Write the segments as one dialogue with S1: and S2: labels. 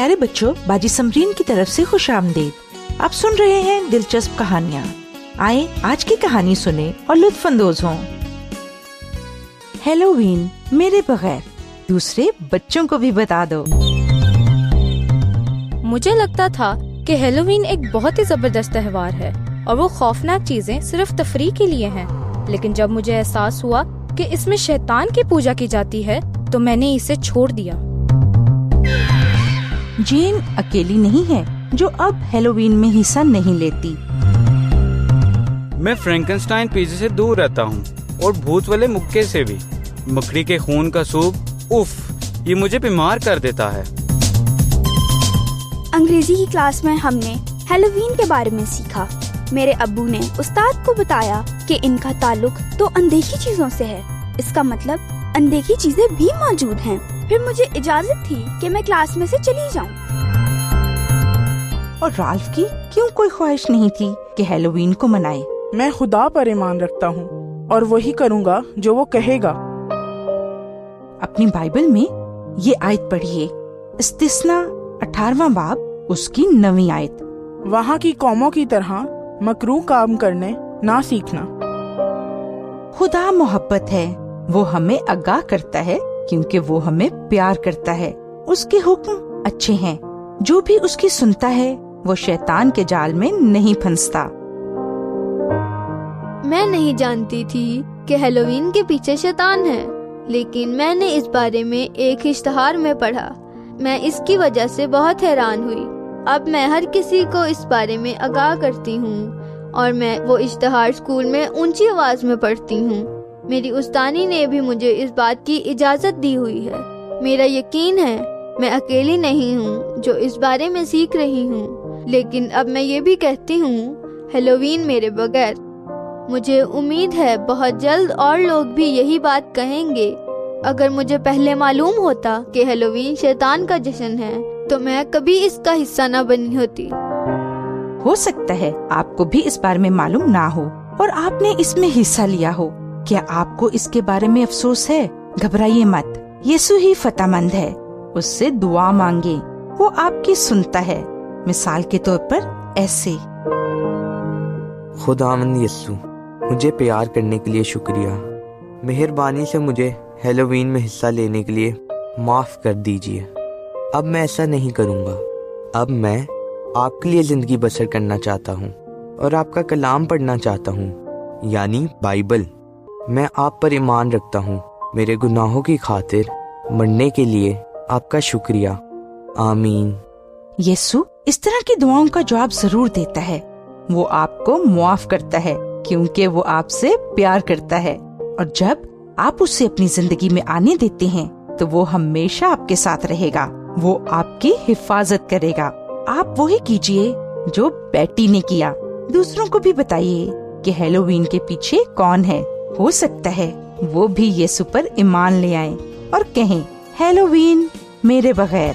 S1: پیارے بچوں، باجی سمرین کی طرف سے خوش آمدید۔ آپ سن رہے ہیں دلچسپ کہانیاں۔ آئیں آج کی کہانی سنیں اور لطف اندوز ہوں۔ ہیلووین میرے بغیر، دوسرے بچوں کو بھی بتا دو۔
S2: مجھے لگتا تھا کہ ہیلووین ایک بہت ہی زبردست تہوار ہے اور وہ خوفناک چیزیں صرف تفریح کے لیے ہیں، لیکن جب مجھے احساس ہوا کہ اس میں شیطان کی پوجا کی جاتی ہے تو میں نے اسے چھوڑ دیا۔
S1: جین اکیلی نہیں ہے جو اب ہیلووین میں حصہ نہیں لیتی۔
S3: میں فرینکنسٹائن پیزے سے دور رہتا ہوں اور بھوت والے مکے سے بھی۔ مکڑی کے خون کا سوپ، اف، یہ مجھے بیمار کر دیتا ہے۔
S4: انگریزی کی کلاس میں ہم نے ہیلووین کے بارے میں سیکھا۔ میرے ابو نے استاد کو بتایا کہ ان کا تعلق تو اندیکھی چیزوں سے ہے، اس کا مطلب اندیکھی چیزیں بھی موجود ہیں۔ پھر مجھے اجازت تھی کہ میں کلاس میں سے چلی جاؤں۔
S1: اور رالف کی کیوں کوئی خواہش نہیں تھی کہ ہیلووین کو منائے؟
S5: میں خدا پر ایمان رکھتا ہوں اور وہی کروں گا جو وہ کہے گا۔
S1: اپنی بائبل میں یہ آیت پڑھیے، استثنا 18واں باب اس کی 9ویں آیت۔
S5: وہاں کی قوموں کی طرح مکروہ کام کرنے نہ سیکھنا۔
S1: خدا محبت ہے، وہ ہمیں آگاہ کرتا ہے کیونکہ وہ ہمیں پیار کرتا ہے۔ اس کے حکم اچھے ہیں، جو بھی اس کی سنتا ہے وہ شیطان کے جال میں نہیں پھنستا۔
S6: میں نہیں جانتی تھی کہ ہیلووین کے پیچھے شیطان ہے، لیکن میں نے اس بارے میں ایک اشتہار میں پڑھا۔ میں اس کی وجہ سے بہت حیران ہوئی۔ اب میں ہر کسی کو اس بارے میں آگاہ کرتی ہوں اور میں وہ اشتہار اسکول میں اونچی آواز میں پڑھتی ہوں۔ میری استانی نے بھی مجھے اس بات کی اجازت دی ہوئی ہے۔ میرا یقین ہے میں اکیلی نہیں ہوں جو اس بارے میں سیکھ رہی ہوں، لیکن اب میں یہ بھی کہتی ہوں ہیلووین میرے بغیر۔ مجھے امید ہے بہت جلد اور لوگ بھی یہی بات کہیں گے۔ اگر مجھے پہلے معلوم ہوتا کہ ہیلووین شیطان کا جشن ہے تو میں کبھی اس کا حصہ نہ بنی ہوتی۔
S1: ہو سکتا ہے آپ کو بھی اس بارے میں معلوم نہ ہو اور آپ نے اس میں حصہ لیا ہو۔ کیا آپ کو اس کے بارے میں افسوس ہے؟ گھبرائیے مت، یسوع ہی فتح مند ہے۔ اس سے دعا مانگے، وہ آپ کی سنتا ہے۔ مثال کے طور پر ایسے:
S7: خداوند یسوع، مجھے پیار کرنے کے لیے شکریہ۔ مہربانی سے مجھے ہیلووین میں حصہ لینے کے لیے معاف کر دیجیے۔ اب میں ایسا نہیں کروں گا۔ اب میں آپ کے لیے زندگی بسر کرنا چاہتا ہوں اور آپ کا کلام پڑھنا چاہتا ہوں، یعنی بائبل۔ میں آپ پر ایمان رکھتا ہوں۔ میرے گناہوں کی خاطر مرنے کے لیے آپ کا شکریہ۔ آمین۔
S1: یسوع اس طرح کی دعاؤں کا جواب ضرور دیتا ہے۔ وہ آپ کو معاف کرتا ہے کیونکہ وہ آپ سے پیار کرتا ہے، اور جب آپ اسے اپنی زندگی میں آنے دیتے ہیں تو وہ ہمیشہ آپ کے ساتھ رہے گا۔ وہ آپ کی حفاظت کرے گا۔ آپ وہی کیجئے جو بیٹی نے کیا۔ دوسروں کو بھی بتائیے کہ ہیلووین کے پیچھے کون ہے۔ ہو سکتا ہے وہ بھی یسوع پر ایمان لے آئیں اور کہیں ہیلووین میرے بغیر۔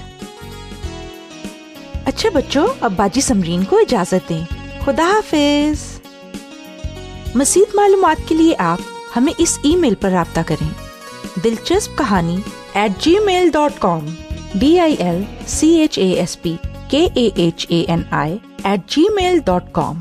S1: اچھا بچوں، اب باجی سمرین کو اجازت دیں۔ خدا حافظ۔ مزید معلومات کے لیے آپ ہمیں اس ای میل پر رابطہ کریں، دلچسپ کہانی @gmail.com DILCHASPKAHANI @gmail.com۔